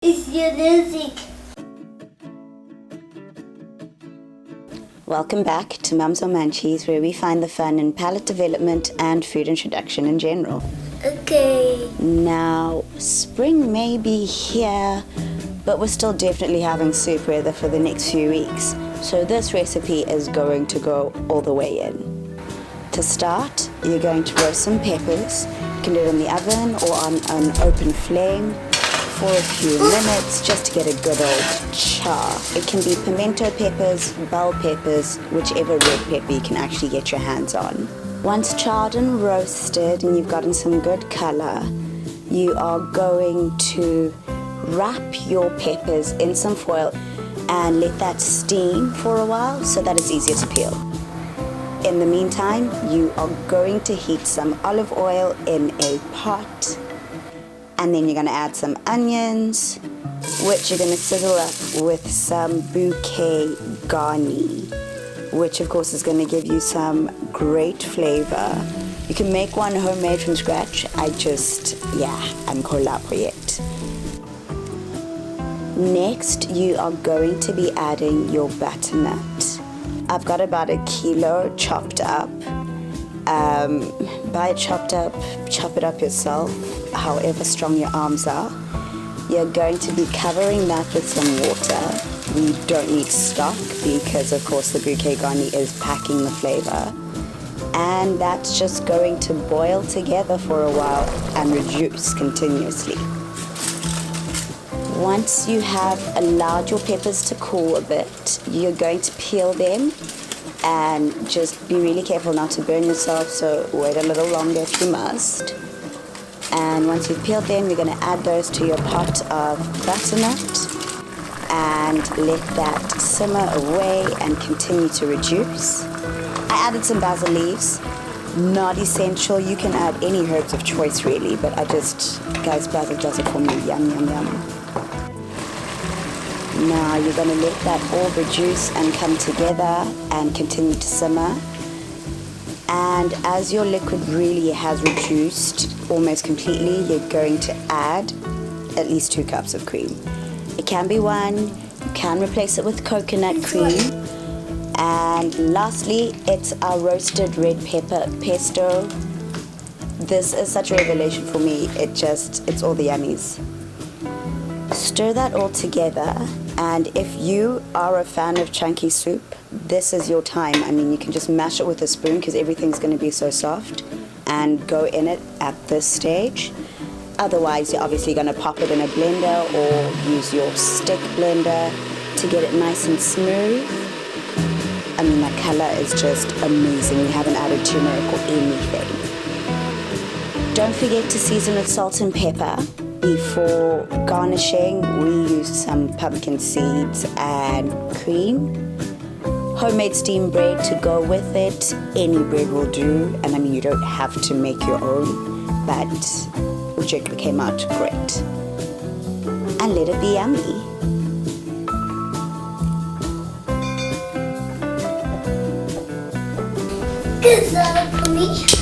Is your music? Welcome back to Mumzo Munchies, where we find the fun in palate development and food introduction in general. Okay. Now, spring may be here, but we're still definitely having soup weather for the next few weeks. So this recipe is going to go all the way in. To start, you're going to roast some peppers. You can do it in the oven or on an open flame for a few minutes just to get a good old char. It can be pimento peppers, bell peppers, whichever red pepper you can actually get your hands on. Once charred and roasted and you've gotten some good color, you are going to wrap your peppers in some foil and let that steam for a while so that it's easier to peel. In the meantime, you are going to heat some olive oil in a pot, and then you're going to add some onions, which you're going to sizzle up with some bouquet garni, which of course is going to give you some great flavor. You can make one homemade from scratch. I'm collaborate. Next, you are going to be adding your butternut. I've got about 1 kilo chopped up. Buy it chopped up, chop it up yourself, however strong your arms are. You're going to be covering that with some water. We don't need stock because of course the bouquet garni is packing the flavor. And that's just going to boil together for a while and reduce continuously. Once you have allowed your peppers to cool a bit, you're going to peel them and just be really careful not to burn yourself, so wait a little longer if you must. And once you've peeled them, you're going to add those to your pot of butternut and let that simmer away and continue to reduce. I added some basil leaves, not essential. You can add any herbs of choice really, but guys, basil does it for me. Yum, yum, yum. Now you're going to let that all reduce and come together and continue to simmer. And as your liquid really has reduced almost completely, you're going to add at least 2 cups of cream. It can be 1, you can replace it with coconut cream. And lastly, it's our roasted red pepper pesto. This is such a revelation for me. It's all the yummies. Stir that all together, and if you are a fan of chunky soup, this is your time. I mean, you can just mash it with a spoon because everything's going to be so soft, and go in it at this stage. Otherwise, you're obviously going to pop it in a blender or use your stick blender to get it nice and smooth. I mean, that color is just amazing. We haven't added turmeric or anything. Don't forget to season with salt and pepper. Before garnishing, we use some pumpkin seeds and cream. Homemade steamed bread to go with it. Any bread will do. And I mean, you don't have to make your own, but it came out great. And let it be yummy. Is that for me?